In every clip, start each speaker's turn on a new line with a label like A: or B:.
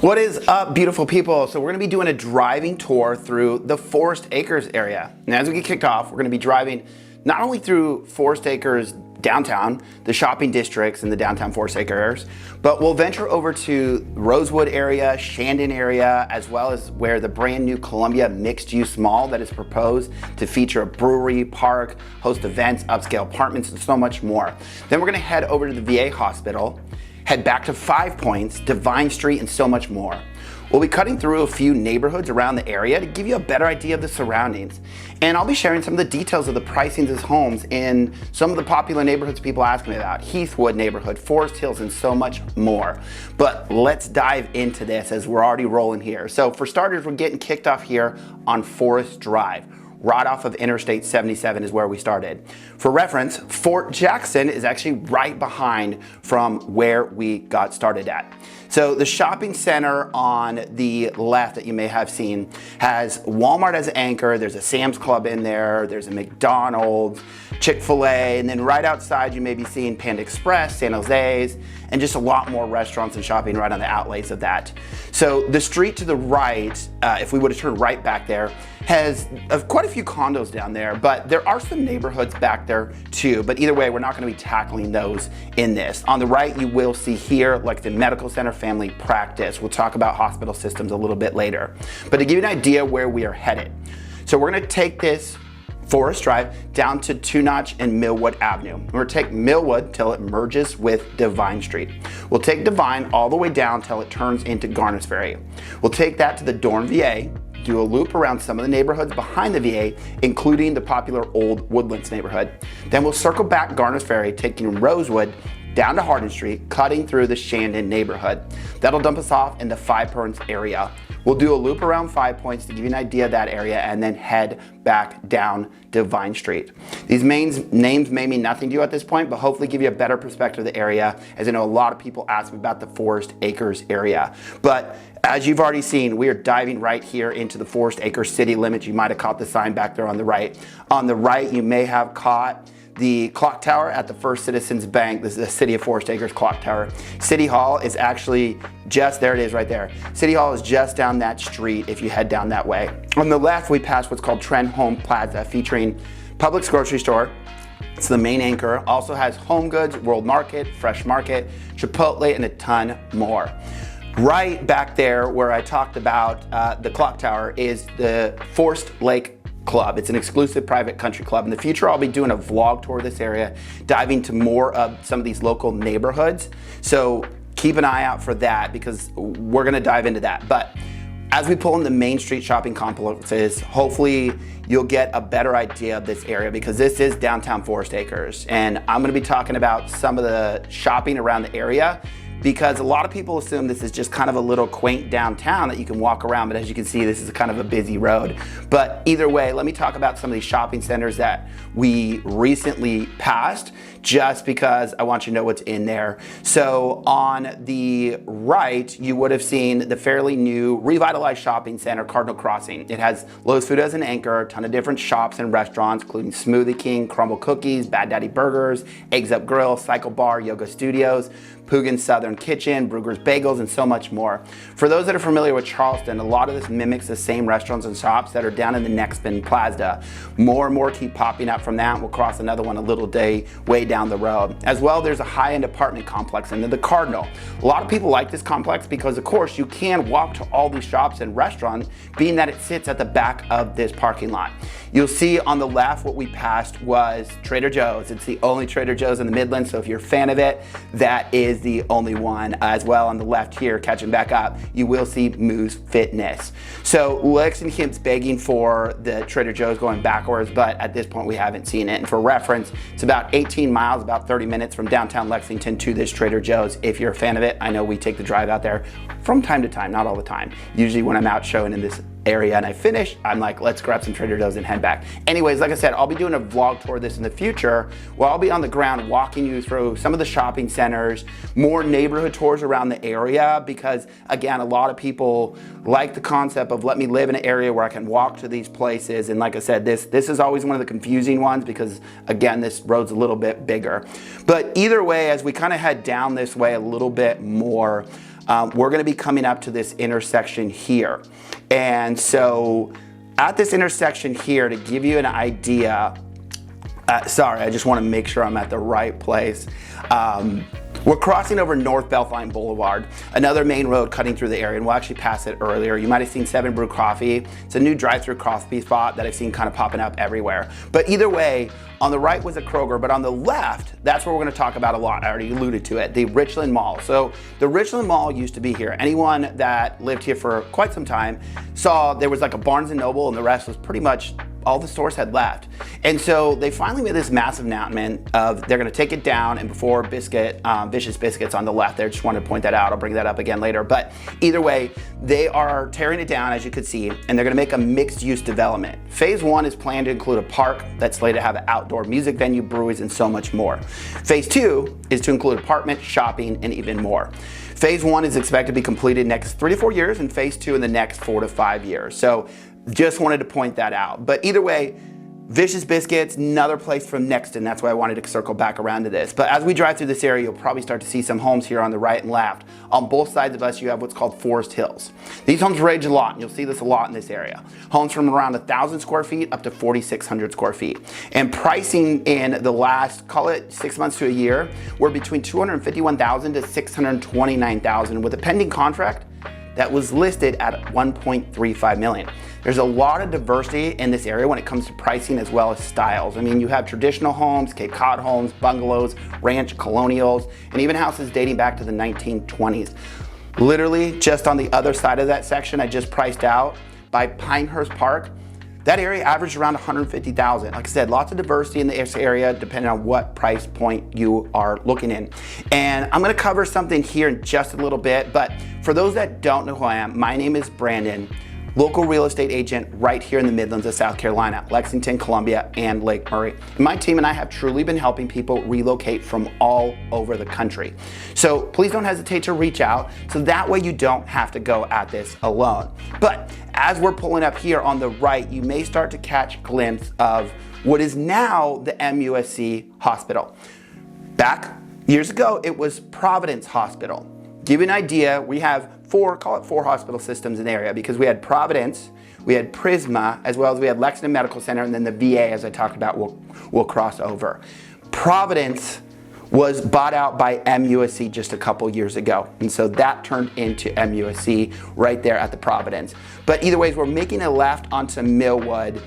A: What is up, beautiful people? So we're gonna be doing a driving tour through the Forest Acres area. And as we get kicked off, we're gonna be driving not only through Forest Acres downtown, the shopping districts in the downtown Forest Acres, but we'll venture over to Rosewood area, Shandon area, as well as where the brand new Columbia mixed use mall that is proposed to feature a brewery, park, host events, upscale apartments, and so much more. Then we're gonna head over to the VA hospital, head back to 5 Points, Divine Street, and so much more. We'll be cutting through a few neighborhoods around the area to give you a better idea of the surroundings. And I'll be sharing some of the details of the pricings of homes in some of the popular neighborhoods people ask me about. Heathwood neighborhood, Forest Hills, and so much more. But let's dive into this as we're already rolling here. So for starters, we're getting kicked off here on Forest Drive. Right off of Interstate 77 is where we started. For reference, Fort Jackson is actually right behind from where we got started at. So the shopping center on the left that you may have seen has Walmart as an anchor. There's a Sam's Club in there. There's a McDonald's, Chick-fil-A, and then right outside you may be seeing Panda Express, San Jose's, and just a lot more restaurants and shopping right on the outlays of that. So the street to the right, if we would have turned right back there, has quite a few condos down there, but there are some neighborhoods back there too. But either way, we're not gonna be tackling those in this. On the right, you will see here, like the medical center, family practice. We'll talk about hospital systems a little bit later. But to give you an idea where we are headed. So we're gonna take this Forest Drive down to Two Notch and Millwood Avenue. We're gonna take Millwood till it merges with Divine Street. We'll take Divine all the way down till it turns into Garners Ferry. We'll take that to the Dorn VA, do a loop around some of the neighborhoods behind the VA, including the popular old Woodlands neighborhood. Then we'll circle back Garners Ferry, taking Rosewood down to Hardin Street, cutting through the Shandon neighborhood. That'll dump us off in the 5 Points area. We'll do a loop around 5 Points to give you an idea of that area and then head back down Divine Street. These names may mean nothing to you at this point, but hopefully give you a better perspective of the area, as I know a lot of people ask me about the Forest Acres area. But as you've already seen, we are diving right here into the Forest Acres city limits. You might have caught the sign back there on the right. On the right, you may have caught the clock tower at the First Citizens Bank. This is the City of Forest Acres clock tower. City Hall is actually just, there it is right there. City Hall is just down that street if you head down that way. On the left, we pass what's called Trend Home Plaza, featuring Publix grocery store. It's the main anchor. Also has Home Goods, World Market, Fresh Market, Chipotle, and a ton more. Right back there where I talked about the clock tower is the Forest Lake Club. It's an exclusive private country club. In the future, I'll be doing a vlog tour of this area, diving to more of some of these local neighborhoods. So keep an eye out for that because we're gonna dive into that. But as we pull in the Main Street shopping complexes, hopefully you'll get a better idea of this area because this is downtown Forest Acres. And I'm gonna be talking about some of the shopping around the area because a lot of people assume this is just kind of a little quaint downtown that you can walk around, but as you can see, this is kind of a busy road. But either way, let me talk about some of these shopping centers that we recently passed, just because I want you to know what's in there. So on the right, you would have seen the fairly new revitalized shopping center, Cardinal Crossing. It has Lowe's Food as an anchor, a ton of different shops and restaurants, including Smoothie King, Crumble Cookies, Bad Daddy Burgers, Eggs Up Grill, Cycle Bar, Yoga Studios, Poogan's Southern Kitchen, Brugger's Bagels, and so much more. For those that are familiar with Charleston, a lot of this mimics the same restaurants and shops that are down in the Nextman Plaza. More and more keep popping up from that. We'll cross another one a little way down the road. As well, there's a high-end apartment complex into the Cardinal. A lot of people like this complex because, of course, you can walk to all these shops and restaurants, being that it sits at the back of this parking lot. You'll see on the left what we passed was Trader Joe's. It's the only Trader Joe's in the Midlands, so if you're a fan of it, that is the only one. As well, on the left here, catching back up, you will see Moose Fitness. So Lexington's begging for the Trader Joe's going backwards, but at this point we haven't seen it. And for reference, it's about 18 miles, about 30 minutes from downtown Lexington to this Trader Joe's. If you're a fan of it, I know we take the drive out there from time to time, not all the time. Usually when I'm out showing in this area and I finish, I'm like, let's grab some Trader Joe's and head back. Anyways, like I said, I'll be doing a vlog tour of this in the future where I'll be on the ground walking you through some of the shopping centers, more neighborhood tours around the area, because again, a lot of people like the concept of let me live in an area where I can walk to these places. And like I said, this is always one of the confusing ones because again, this road's a little bit bigger. But either way, as we kind of head down this way a little bit more, we're gonna be coming up to this intersection here. And so at this intersection here, to give you an idea, sorry, I just wanna make sure I'm at the right place. We're crossing over North Beltline Boulevard, another main road cutting through the area, and we'll actually pass it earlier. You might have seen 7 Brew Coffee. It's a new drive-through coffee spot that I've seen kind of popping up everywhere. But either way, on the right was a Kroger, but on the left, that's what we're gonna talk about a lot. I already alluded to it, the Richland Mall. So the Richland Mall used to be here. Anyone that lived here for quite some time saw there was like a Barnes & Noble, and the rest was pretty much all the stores had left. And so they finally made this massive announcement of they're gonna take it down, and before Vicious Biscuits on the left there, just wanted to point that out. I'll bring that up again later. But either way, they are tearing it down, as you could see, and they're gonna make a mixed use development. Phase 1 is planned to include a park that's slated to have an outdoor music venue, breweries, and so much more. Phase 2 is to include apartments, shopping, and even more. Phase 1 is expected to be completed next 3 to 4 years, and phase 2 in the next 4 to 5 years. So just wanted to point that out. But either way, Vicious Biscuits, another place from Nexton. That's why I wanted to circle back around to this. But as we drive through this area, you'll probably start to see some homes here on the right and left. On both sides of us, you have what's called Forest Hills. These homes range a lot, and you'll see this a lot in this area. Homes from around 1,000 square feet up to 4,600 square feet. And pricing in the last, call it 6 months to a year, we're between $251,000 to $629,000 with a pending contract that was listed at $1.35 million. There's a lot of diversity in this area when it comes to pricing as well as styles. I mean, you have traditional homes, Cape Cod homes, bungalows, ranch, colonials, and even houses dating back to the 1920s. Literally, just on the other side of that section I just priced out by Pinehurst Park, that area averaged around $150,000. Like I said, lots of diversity in this area depending on what price point you are looking in. And I'm gonna cover something here in just a little bit, but for those that don't know who I am, my name is Brandon, local real estate agent right here in the Midlands of South Carolina, Lexington, Columbia, and Lake Murray. And my team and I have truly been helping people relocate from all over the country. So please don't hesitate to reach out, so that way you don't have to go at this alone. But as we're pulling up here on the right, you may start to catch a glimpse of what is now the MUSC Hospital. Back years ago, it was Providence Hospital. Give you an idea, we have call it four hospital systems in the area, because we had Providence, we had Prisma, as well as we had Lexington Medical Center, and then the VA, as I talked about, will cross over. Providence was bought out by MUSC just a couple years ago, and so that turned into MUSC right there at the Providence. But either ways, we're making a left onto Millwood.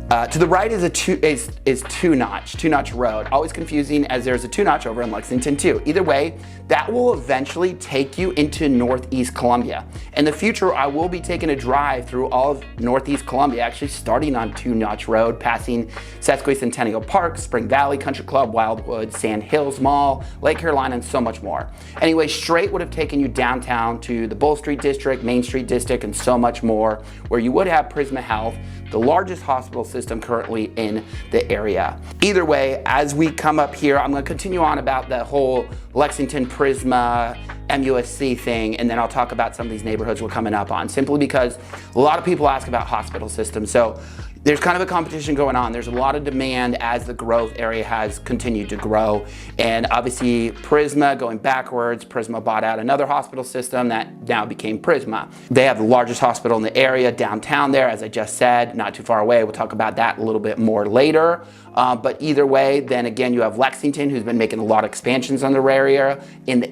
A: To the right is two-notch road. Always confusing, as there's a two-notch over in Lexington too. Either way, that will eventually take you into Northeast Columbia. In the future, I will be taking a drive through all of Northeast Columbia, actually starting on two-notch road, passing Sesquicentennial Park, Spring Valley Country Club, Wildwood, Sand Hills Mall, Lake Carolina, and so much more. Anyway, straight would have taken you downtown to the Bull Street District, Main Street District, and so much more, where you would have Prisma Health, the largest hospital system currently in the area. Either way, as we come up here, I'm gonna continue on about the whole Lexington Prisma MUSC thing, and then I'll talk about some of these neighborhoods we're coming up on, simply because a lot of people ask about hospital systems. So there's kind of a competition going on. There's a lot of demand as the growth area has continued to grow. And obviously Prisma going backwards, Prisma bought out another hospital system that now became Prisma. They have the largest hospital in the area downtown there, as I just said, not too far away. We'll talk about that a little bit more later. But either way, then again, you have Lexington, who's been making a lot of expansions on the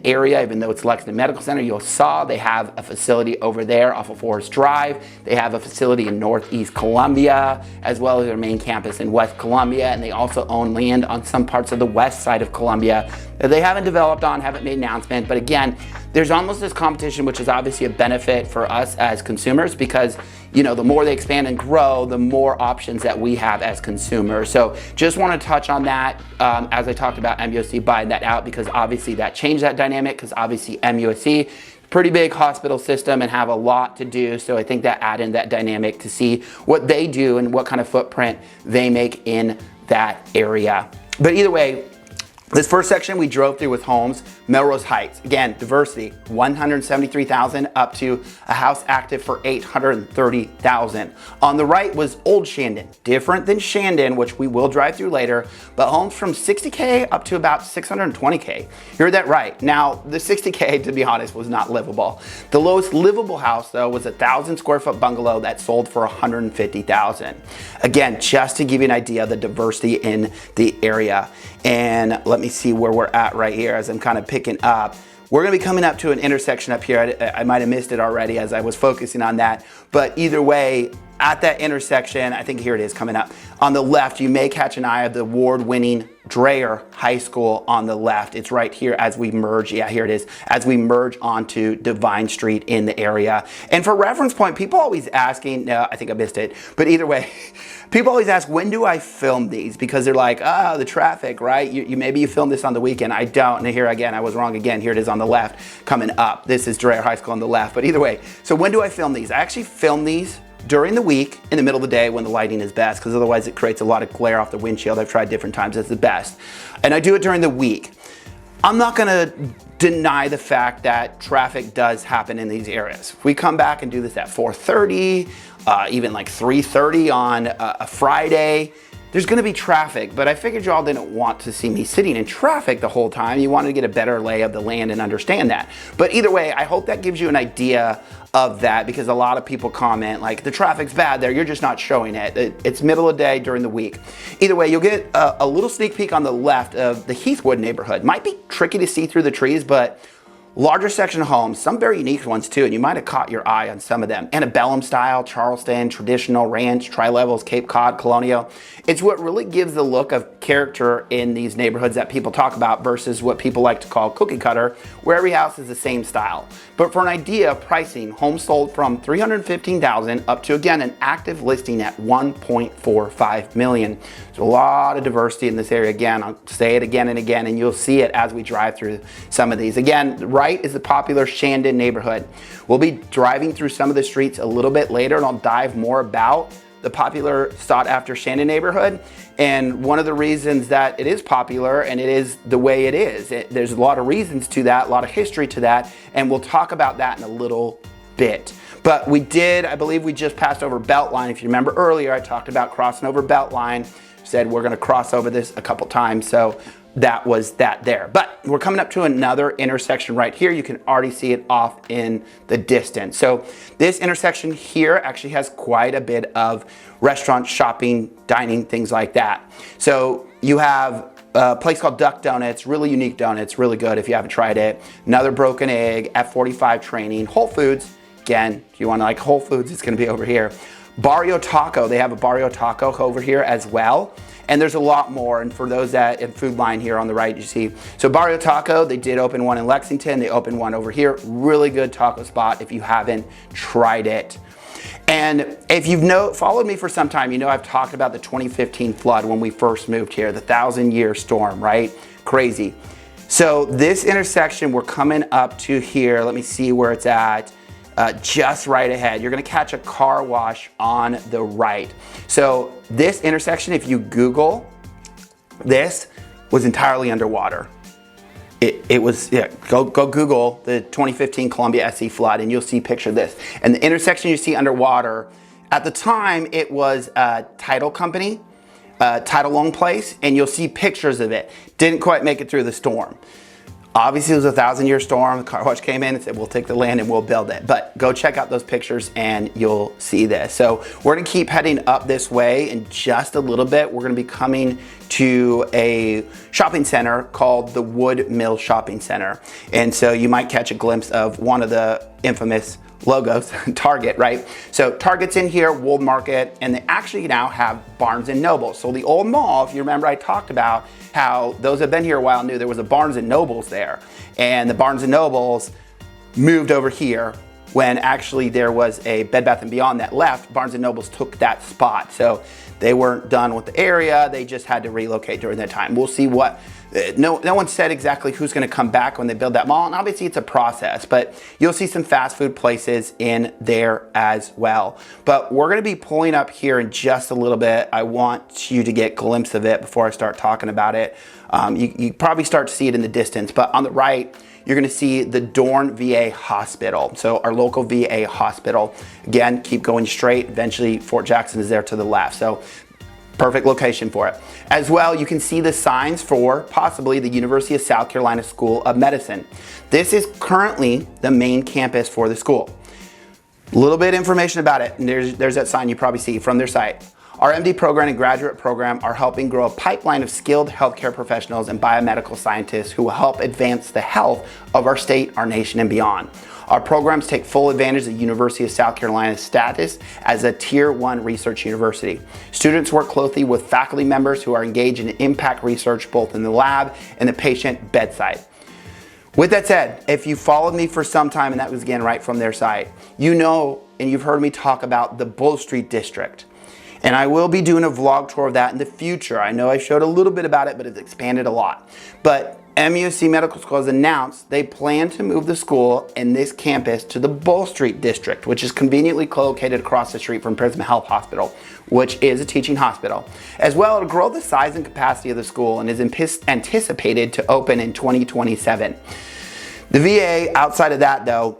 A: area, even though it's Lexington Medical Center. You saw they have a facility over there off of Forest Drive. They have a facility in Northeast Columbia, as well as their main campus in West Columbia, and they also own land on some parts of the west side of Columbia that they haven't developed on, haven't made an announcement. But again, there's almost this competition, which is obviously a benefit for us as consumers, because the more they expand and grow, the more options that we have as consumers. So just want to touch on that as I talked about MUSC buying that out, because obviously that changed that dynamic, because obviously MUSC, pretty big hospital system and have a lot to do. So I think that add in that dynamic to see what they do and what kind of footprint they make in that area. But either way, This first section we drove through with homes, Melrose Heights. Again, diversity, 173,000 up to a house active for 830,000. On the right was Old Shandon, different than Shandon, which we will drive through later, but homes from 60K up to about 620K. You heard that right. Now, the 60K, to be honest, was not livable. The lowest livable house, though, was a 1,000 square foot bungalow that sold for 150,000. Again, just to give you an idea of the diversity in the area. And let me see where we're at right here as I'm kind of picking up. We're gonna be coming up to an intersection up here. I might have missed it already as I was focusing on that. But either way, at that intersection, I think here it is coming up. On the left, you may catch an eye of the award-winning Dreher High School on the left. It's right here as we merge, yeah, here it is, as we merge onto Divine Street in the area. And for reference point, people always asking, no, I think I missed it, but either way, people always ask, when do I film these? Because they're like, oh, the traffic, right? Maybe you filmed this on the weekend. I don't, and here again, I was wrong again. Here it is on the left, coming up. This is Dreher High School on the left, but either way, so when do I film these? I actually film these during the week in the middle of the day when the lighting is best, because otherwise it creates a lot of glare off the windshield. I've tried different times, it's the best. And I do it during the week. I'm not gonna deny the fact that traffic does happen in these areas. If we come back and do this at 4:30, even like 3:30 on a Friday, there's gonna be traffic, but I figured y'all didn't want to see me sitting in traffic the whole time. You wanted to get a better lay of the land and understand that. But either way, I hope that gives you an idea of that, because a lot of people comment like, the traffic's bad there, you're just not showing it. It's middle of the day during the week. Either way, you'll get a little sneak peek on the left of the Heathwood neighborhood. Might be tricky to see through the trees, but larger section of homes, some very unique ones too, and you might have caught your eye on some of them. Antebellum style, Charleston, traditional, ranch, tri-levels, Cape Cod, colonial. It's what really gives the look of character in these neighborhoods that people talk about versus what people like to call cookie cutter, where every house is the same style. But for an idea of pricing, homes sold from $315,000 up to, again, an active listing at $1.45 million. There's a lot of diversity in this area. Again, I'll say it again and again, and you'll see it as we drive through some of these. Again, right is the popular Shandon neighborhood. We'll be driving through some of the streets a little bit later, and I'll dive more about the popular sought after Shandon neighborhood. And one of the reasons that it is popular and it is the way it is, there's a lot of reasons to that, a lot of history to that, and we'll talk about that in a little bit. But we did, I believe we just passed over Beltline. If you remember earlier, I talked about crossing over Beltline, said we're gonna cross over this a couple times, so that was that there. But we're coming up to another intersection right here. You can already see it off in the distance. So this intersection here actually has quite a bit of restaurant, shopping, dining, things like that. So you have a place called Duck Donuts, really unique donuts, really good if you haven't tried it. Another Broken Egg, F45 Training, Whole Foods. Again, if you want to like Whole Foods, it's gonna be over here. Barrio Taco, they have a Barrio Taco over here as well. And there's a lot more, and for those that in Food Line here on the right, you see. So Barrio Taco, they did open one in Lexington, they opened one over here. Really good taco spot if you haven't tried it. And if you've followed me for some time, you know I've talked about the 2015 flood when we first moved here, the 1,000-year storm, right? Crazy. So this intersection, we're coming up to here. Let me see where it's at. Just right ahead. You're gonna catch a car wash on the right. So this intersection, if you Google this, was entirely underwater. It was, yeah, go Google the 2015 Columbia SC flood and you'll see a picture of this. And the intersection you see underwater, at the time it was a title company, title loan place, and you'll see pictures of it. Didn't quite make it through the storm. Obviously, it was a 1,000-year storm. The car wash came in and said, we'll take the land and we'll build it. But go check out those pictures and you'll see this. So we're gonna keep heading up this way in just a little bit. We're gonna be coming to a shopping center called the Wood Mill Shopping Center. And so you might catch a glimpse of one of the infamous logos, Target, right? So Target's in here, Wold Market, and they actually now have Barnes and Noble. So the old mall, if you remember, I talked about how those that have been here a while knew there was a Barnes and Nobles there. And the Barnes and Nobles moved over here when actually there was a Bed Bath & Beyond that left. Barnes & Noble's took that spot. So they weren't done with the area. They just had to relocate during that time. We'll see what, no one said exactly who's gonna come back when they build that mall, and obviously it's a process, but you'll see some fast food places in there as well. But we're gonna be pulling up here in just a little bit. I want you to get a glimpse of it before I start talking about it. You probably start to see it in the distance, but on the right, you're gonna see the Dorn VA Hospital. So our local VA hospital. Again, keep going straight. Eventually Fort Jackson is there to the left. So perfect location for it. As well, you can see the signs for possibly the University of South Carolina School of Medicine. This is currently the main campus for the school. A little bit of information about it, and there's that sign you probably see from their site. Our MD program and graduate program are helping grow a pipeline of skilled healthcare professionals and biomedical scientists who will help advance the health of our state, our nation, and beyond. Our programs take full advantage of the University of South Carolina's status as a Tier 1 research university. Students work closely with faculty members who are engaged in impact research both in the lab and the patient bedside. With that said, if you followed me for some time, and that was again right from their site, you know and you've heard me talk about the Bull Street District. And I will be doing a vlog tour of that in the future. I know I showed a little bit about it, but it's expanded a lot. But MUSC Medical School has announced they plan to move the school and this campus to the Bull Street District, which is conveniently located across the street from Prism Health Hospital, which is a teaching hospital. As well, it'll grow the size and capacity of the school and is anticipated to open in 2027. The VA, outside of that though,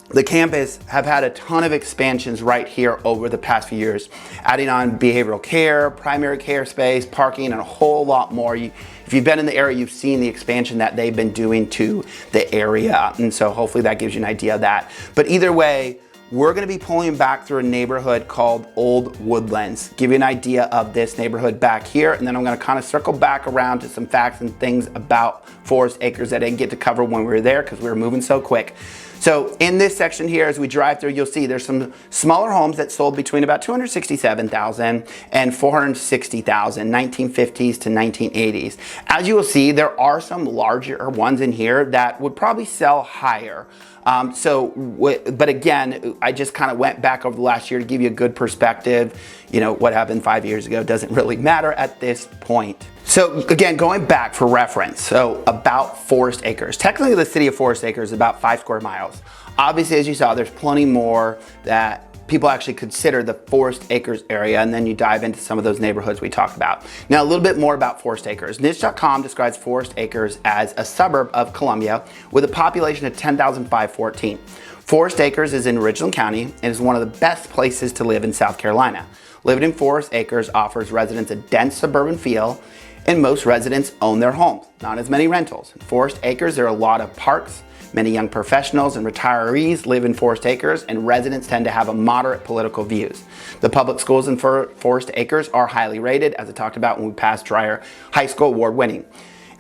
A: the campus have had a ton of expansions right here over the past few years, adding on behavioral care, primary care space, parking, and a whole lot more. If you've been in the area, you've seen the expansion that they've been doing to the area. And so hopefully that gives you an idea of that. But either way, we're gonna be pulling back through a neighborhood called Old Woodlands. Give you an idea of this neighborhood back here, and then I'm gonna kind of circle back around to some facts and things about Forest Acres that I didn't get to cover when we were there because we were moving so quick. So in this section here, as we drive through, you'll see there's some smaller homes that sold between about $267,000 and $460,000, 1950s to 1980s. As you will see, there are some larger ones in here that would probably sell higher. But again, I just kind of went back over the last year to give you a good perspective. You know, what happened 5 years ago doesn't really matter at this point. So again, going back for reference, so about Forest Acres. Technically the city of Forest Acres is about 5 square miles. Obviously, as you saw, there's plenty more that people actually consider the Forest Acres area, and then you dive into some of those neighborhoods we talked about. Now, a little bit more about Forest Acres. Niche.com describes Forest Acres as a suburb of Columbia with a population of 10,514. Forest Acres is in Richland County and is one of the best places to live in South Carolina. Living in Forest Acres offers residents a dense suburban feel, and most residents own their homes, not as many rentals. In Forest Acres, there are a lot of parks. Many young professionals and retirees live in Forest Acres, and residents tend to have a moderate political views. The public schools in Forest Acres are highly rated, as I talked about when we passed Dreyer High School award winning.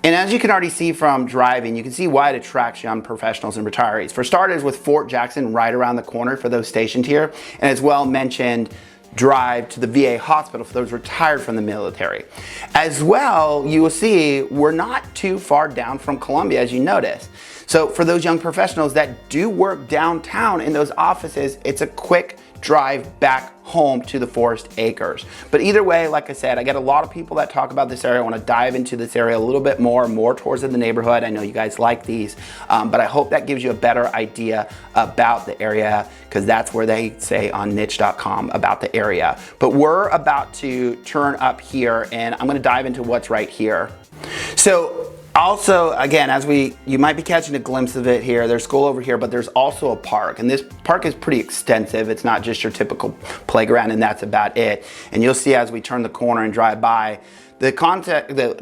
A: And as you can already see from driving, you can see why it attracts young professionals and retirees. For starters, with Fort Jackson right around the corner for those stationed here, and as well mentioned, drive to the VA hospital for those retired from the military. As well, you will see we're not too far down from Columbia, as you notice. So for those young professionals that do work downtown in those offices, it's a quick drive back home to the Forest Acres. But either way, like I said, I get a lot of people that talk about this area. I want to dive into this area a little bit more towards the neighborhood. I know you guys like these, but I hope that gives you a better idea about the area, because that's where they say on niche.com about the area. But we're about to turn up here, and I'm going to dive into what's right here. So also, again, you might be catching a glimpse of it here. There's school over here, but there's also a park, and this park is pretty extensive. It's not just your typical playground, and that's about it. And you'll see as we turn the corner and drive by, the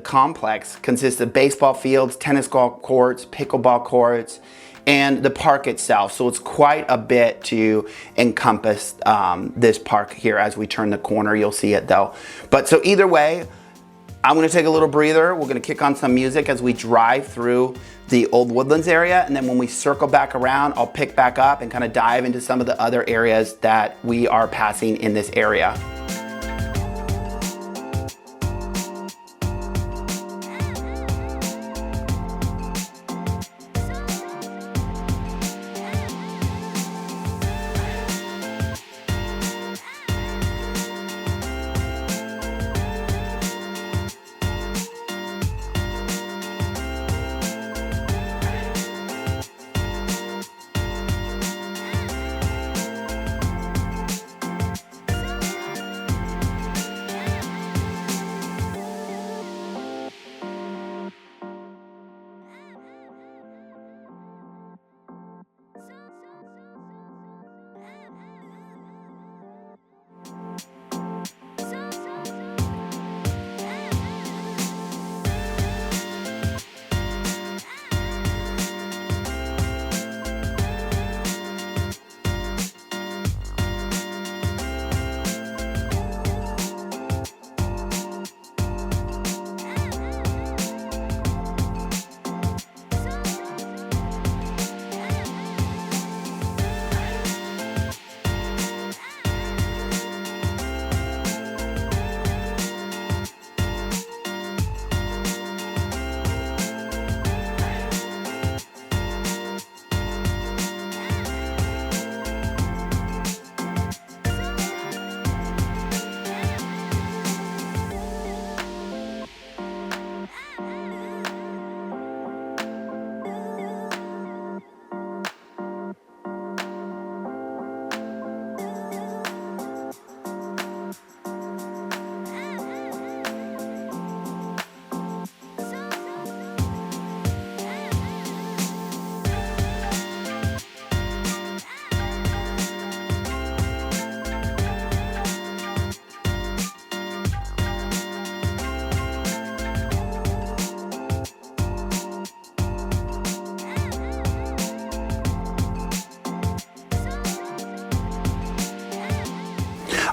A: complex consists of baseball fields, tennis golf courts, pickleball courts, and the park itself. So it's quite a bit to encompass this park here. As we turn the corner, you'll see it though. But so either way, I'm gonna take a little breather. We're gonna kick on some music as we drive through the Old Woodlands area, and then when we circle back around, I'll pick back up and kind of dive into some of the other areas that we are passing in this area.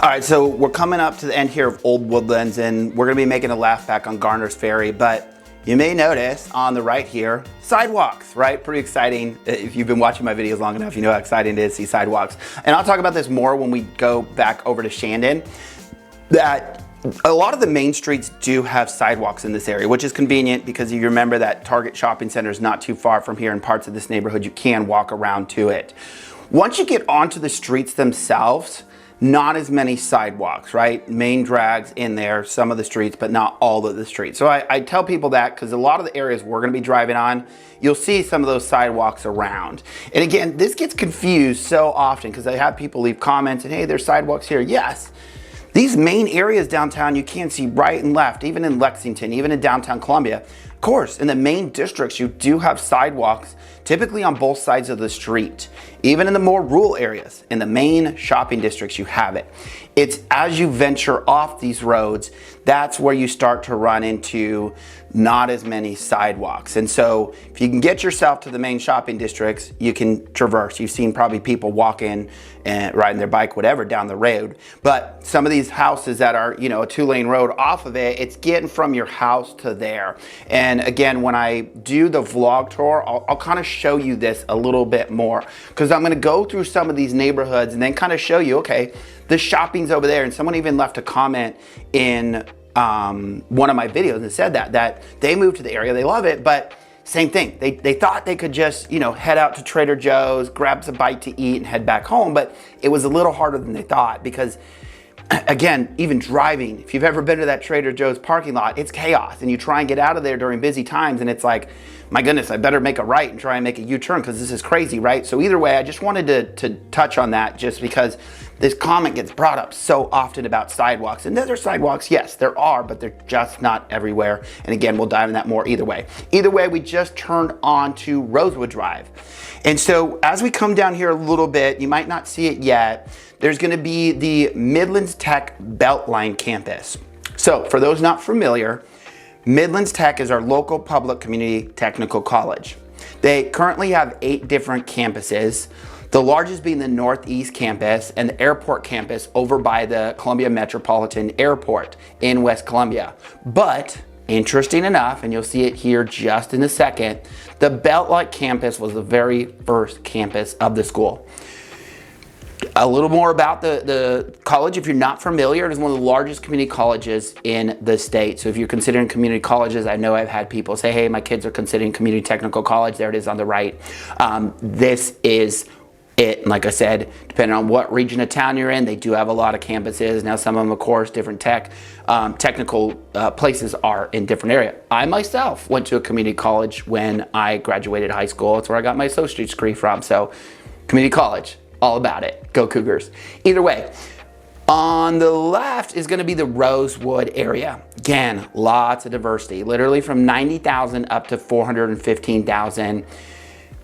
A: All right, so we're coming up to the end here of Old Woodlands, and we're gonna be making a laugh back on Garner's Ferry, but you may notice on the right here, sidewalks, right? Pretty exciting. If you've been watching my videos long enough, you know how exciting it is to see sidewalks. And I'll talk about this more when we go back over to Shandon, that a lot of the main streets do have sidewalks in this area, which is convenient because you remember that Target Shopping Center is not too far from here. In parts of this neighborhood, you can walk around to it. Once you get onto the streets themselves, not as many sidewalks, right? Main drags in there, some of the streets, but not all of the streets. So I tell people that because a lot of the areas we're gonna be driving on, you'll see some of those sidewalks around. And again, this gets confused so often because I have people leave comments and, hey, there's sidewalks here. Yes, these main areas downtown, you can see right and left, even in Lexington, even in downtown Columbia. Of course, in the main districts, you do have sidewalks, typically on both sides of the street. Even in the more rural areas, in the main shopping districts, you have it. It's as you venture off these roads, that's where you start to run into not as many sidewalks. And so if you can get yourself to the main shopping districts, you can traverse. You've seen probably people walking and riding their bike, whatever, down the road. But some of these houses that are, you know, a 2-lane road off of it, it's getting from your house to there. And again, when I do the vlog tour, I'll kind of show you this a little bit more, because I'm going to go through some of these neighborhoods and then kind of show you, okay, the shopping's over there. And someone even left a comment in one of my videos and said that they moved to the area, they love it, but same thing. They thought they could just, you know, head out to Trader Joe's, grab some bite to eat and head back home, but it was a little harder than they thought because, again, even driving, if you've ever been to that Trader Joe's parking lot, it's chaos, and you try and get out of there during busy times and it's like, my goodness, I better make a right and try and make a U-turn because this is crazy, right? So either way, I just wanted to touch on that just because this comment gets brought up so often about sidewalks. And there are sidewalks, yes, there are, but they're just not everywhere. And again, we'll dive in that more either way. Either way, we just turned on to Rosewood Drive. And so as we come down here a little bit, you might not see it yet, there's gonna be the Midlands Tech Beltline campus. So for those not familiar, Midlands Tech is our local public community technical college. They currently have 8 different campuses, the largest being the Northeast campus and the airport campus over by the Columbia Metropolitan Airport in West Columbia. But interesting enough, and you'll see it here just in a second, the Beltline campus was the very first campus of the school. A little more about the college, if you're not familiar, it is one of the largest community colleges in the state. So if you're considering community colleges, I know I've had people say, hey, my kids are considering community technical college. There it is on the right. This is it. Like I said, depending on what region of town you're in, they do have a lot of campuses. Now some of them, of course, different technical places are in different area. I myself went to a community college when I graduated high school. It's where I got my associate's degree from. So community college. All about it. Go Cougars. Either way, on the left is going to be the Rosewood area. Again, lots of diversity, literally from 90,000 up to 415,000.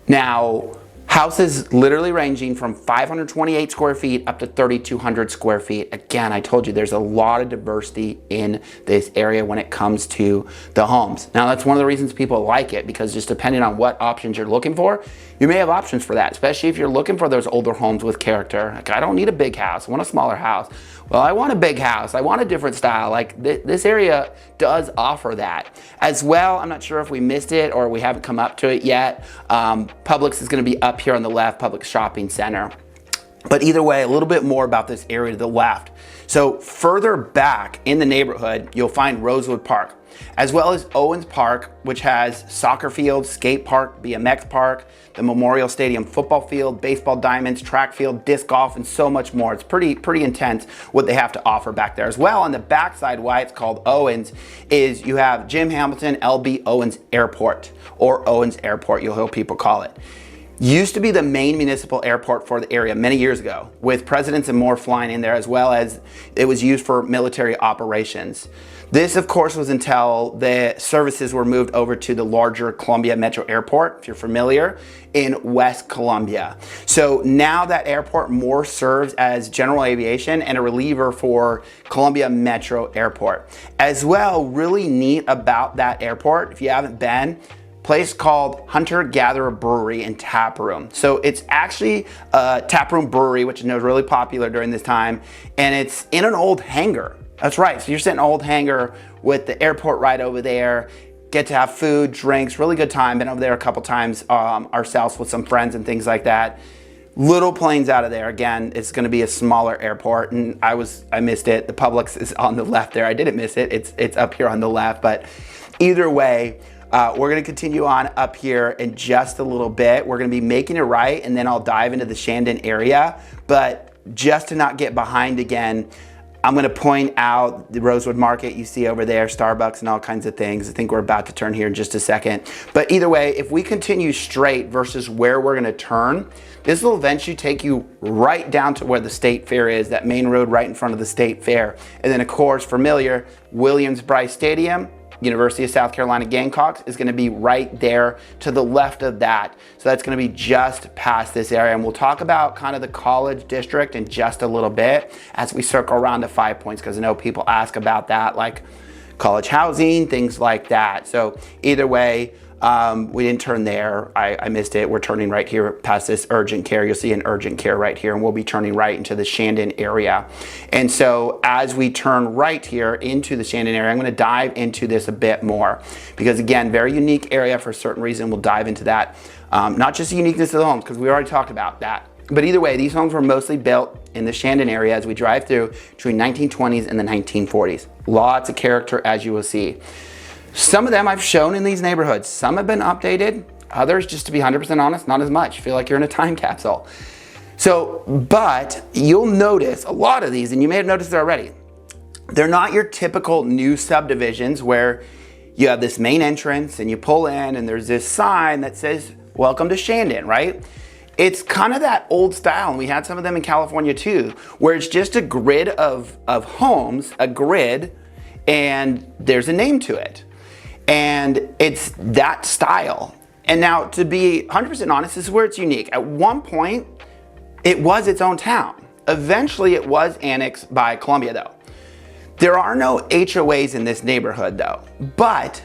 A: Now, Houses literally ranging from 528 square feet up to 3,200 square feet. Again, I told you there's a lot of diversity in this area when it comes to the homes. Now, that's one of the reasons people like it, because just depending on what options you're looking for, you may have options for that, especially if you're looking for those older homes with character. Like, I don't need a big house, I want a smaller house. Well, I want a big house, I want a different style. Like, this area does offer that. As well, I'm not sure if we missed it or we haven't come up to it yet. Publix is gonna be up here on the left, Publix Shopping Center. But either way, a little bit more about this area to the left. So further back in the neighborhood, you'll find Rosewood Park, as well as Owens Park, which has soccer field, skate park, BMX park, the Memorial Stadium football field, baseball diamonds, track field, disc golf, and so much more. It's pretty intense what they have to offer back there. As well, on the backside, why it's called Owens, is you have Jim Hamilton LB Owens Airport, or Owens Airport, you'll hear people call it. Used to be the main municipal airport for the area many years ago, with presidents and more flying in there, as well as it was used for military operations. This, of course, was until the services were moved over to the larger Columbia Metro Airport, if you're familiar, in West Columbia. So now that airport more serves as general aviation and a reliever for Columbia Metro Airport. As well, really neat about that airport, if you haven't been, place called Hunter Gatherer Brewery and Tap Room. So it's actually a tap room brewery, which I know is really popular during this time, and it's in an old hangar. That's right, so you're sitting in an old hangar with the airport right over there, get to have food, drinks, really good time. Been over there a couple times ourselves with some friends and things like that. Little planes out of there. Again, it's gonna be a smaller airport, and I missed it. The Publix is on the left there. I didn't miss it, it's up here on the left, but either way, we're gonna continue on up here in just a little bit. We're gonna be making a right, and then I'll dive into the Shandon area. But just to not get behind again, I'm gonna point out the Rosewood Market you see over there, Starbucks and all kinds of things. I think we're about to turn here in just a second. But either way, if we continue straight versus where we're gonna turn, this will eventually take you right down to where the State Fair is, that main road right in front of the State Fair. And then of course, familiar, Williams-Brice Stadium, University of South Carolina Gamecocks is gonna be right there to the left of that. So that's gonna be just past this area. And we'll talk about kind of the college district in just a little bit as we circle around to 5 Points, because I know people ask about that, like college housing, things like that. So either way, we didn't turn there. I missed it. We're turning right here past this urgent care. You'll see an urgent care right here, and we'll be turning right into the Shandon area. And so as we turn right here into the Shandon area, I'm going to dive into this a bit more, because again, very unique area for a certain reason. We'll dive into that. Not just the uniqueness of the homes, because we already talked about that. But either way, these homes were mostly built in the Shandon area as we drive through between 1920s and the 1940s. Lots of character, as you will see. Some of them I've shown in these neighborhoods. Some have been updated, others, just to be 100% honest, not as much. Feel like you're in a time capsule. So, but you'll notice a lot of these, and you may have noticed it already, they're not your typical new subdivisions where you have this main entrance and you pull in and there's this sign that says, "Welcome to Shandon," right? It's kind of that old style, and we had some of them in California too, where it's just a grid of homes, a grid, and there's a name to it. And it's that style. And now, to be 100% honest, this is where it's unique. At one point, it was its own town. Eventually, it was annexed by Columbia, though. There are no HOAs in this neighborhood, though. But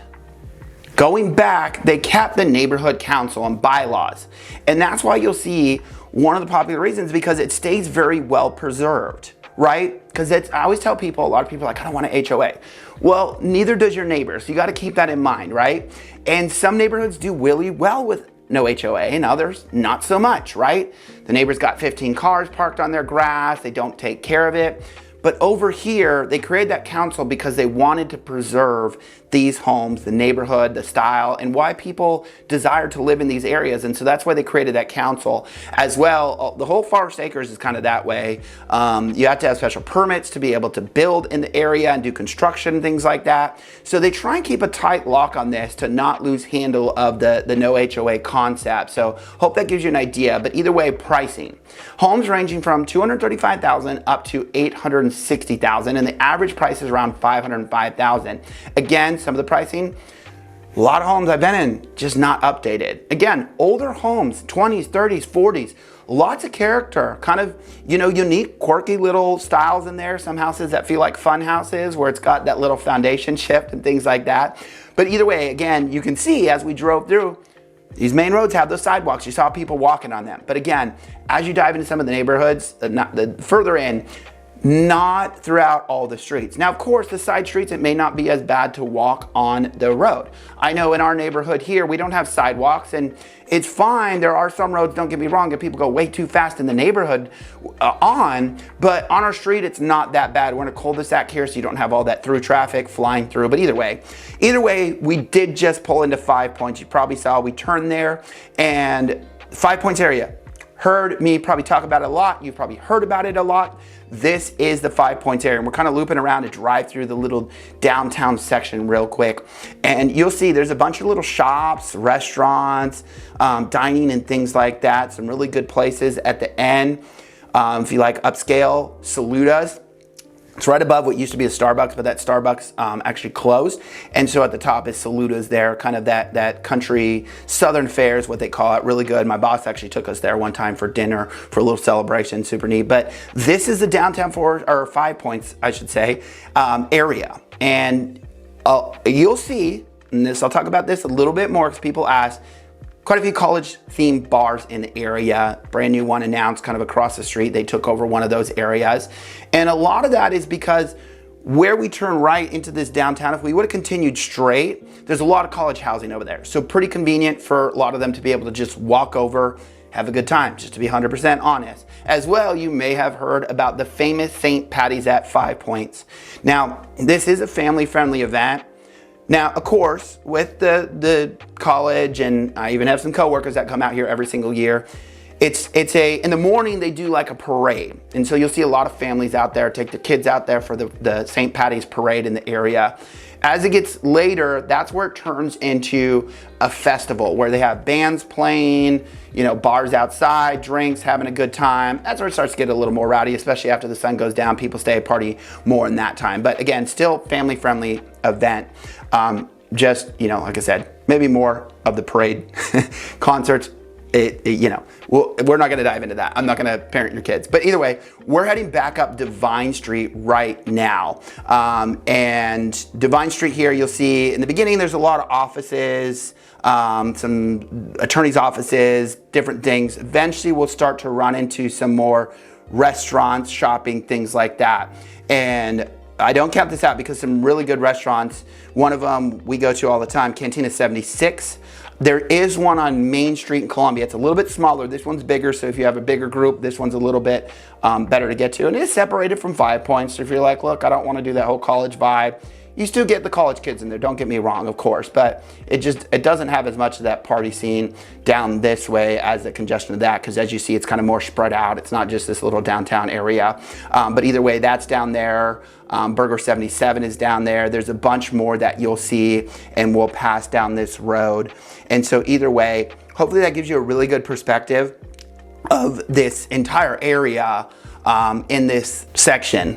A: going back, they kept the neighborhood council and bylaws. And that's why you'll see one of the popular reasons, because it stays very well preserved, right? Because I always tell people, a lot of people are like, I don't want an HOA. Well, neither does your neighbor, so you gotta keep that in mind, right? And some neighborhoods do really well with no HOA, and others not so much, right? The neighbor's got 15 cars parked on their grass, they don't take care of it. But over here, they created that council because they wanted to preserve these homes, the neighborhood, the style, and why people desire to live in these areas. And so that's why they created that council as well. The whole Forest Acres is kind of that way. You have to have special permits to be able to build in the area and do construction and things like that. So they try and keep a tight lock on this to not lose handle of the no HOA concept. So hope that gives you an idea. But either way, pricing. Homes ranging from $235,000 up to $860,000, and the average price is around $505,000. Again, some of the pricing A lot of homes I've been in, just not updated. Again, older homes, 20s, 30s, 40s, lots of character, kind of, unique, quirky little styles in there. Some houses that feel like fun houses where it's got that little foundation shift and things like that. But either way, again, you can see as we drove through, these main roads have those sidewalks. You saw people walking on them. But again, as you dive into some of the neighborhoods, the further in, not throughout all the streets. Now, of course, the side streets, it may not be as bad to walk on the road. I know in our neighborhood here, we don't have sidewalks, and it's fine. There are some roads, don't get me wrong, that people go way too fast in the neighborhood but on our street, it's not that bad. We're in a cul-de-sac here, so you don't have all that through traffic flying through. But either way, we did just pull into 5 Points. You probably saw we turned there, and 5 Points area. Heard me probably talk about it a lot. You've probably heard about it a lot. This is the 5 Points area, and we're kind of looping around to drive through the little downtown section real quick. And you'll see there's a bunch of little shops, restaurants, dining and things like that. Some really good places at the end. If you like upscale, Saluda's. It's right above what used to be a Starbucks, but that Starbucks actually closed. And so at the top is Saluda's there, kind of that country southern fare is what they call it. Really good. My boss actually took us there one time for dinner for a little celebration, super neat. But this is the downtown 5 Points, I should say, area. And you'll see, and I'll talk about this a little bit more because people ask, quite a few college-themed bars in the area. Brand new one announced kind of across the street. They took over one of those areas. And a lot of that is because where we turn right into this downtown, if we would have continued straight, there's a lot of college housing over there. So pretty convenient for a lot of them to be able to just walk over, have a good time, just to be 100% honest. As well, you may have heard about the famous St. Patty's at 5 Points. Now, this is a family-friendly event. Now, of course, with the college, and I even have some coworkers that come out here every single year, in the morning they do like a parade. And so you'll see a lot of families out there, take the kids out there for the St. Patty's parade in the area. As it gets later, that's where it turns into a festival where they have bands playing, bars outside, drinks, having a good time. That's where it starts to get a little more rowdy, especially after the sun goes down. People stay party more in that time. But again, still family-friendly event. Like I said, maybe more of the parade concerts. We're not going to dive into that. I'm not going to parent your kids. But either way, we're heading back up Divine Street right now. And Divine Street here, you'll see in the beginning, there's a lot of offices, some attorneys' offices, different things. Eventually, we'll start to run into some more restaurants, shopping, things like that. And I don't count this out because some really good restaurants. One of them we go to all the time, Cantina 76. There is one on Main Street in Columbia. It's a little bit smaller. This one's bigger, so if you have a bigger group, this one's a little bit better to get to. And it's separated from 5 Points. So if you're like, look, I don't want to do that whole college vibe. You still get the college kids in there, don't get me wrong, of course, but it doesn't have as much of that party scene down this way as the congestion of that, because as you see, it's kind of more spread out. It's not just this little downtown area. But either way, that's down there. Burger 77 is down there. There's a bunch more that you'll see, and we'll pass down this road. And so either way, hopefully that gives you a really good perspective of this entire area in this section.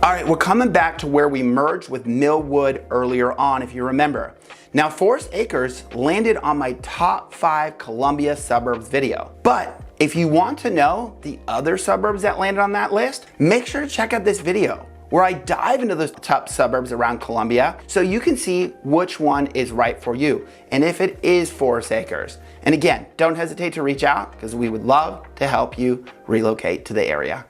A: All right, we're coming back to where we merged with Millwood earlier on, if you remember. Now, Forest Acres landed on my top 5 Columbia suburbs video. But if you want to know the other suburbs that landed on that list, make sure to check out this video where I dive into those top suburbs around Columbia so you can see which one is right for you and if it is Forest Acres. And again, don't hesitate to reach out because we would love to help you relocate to the area.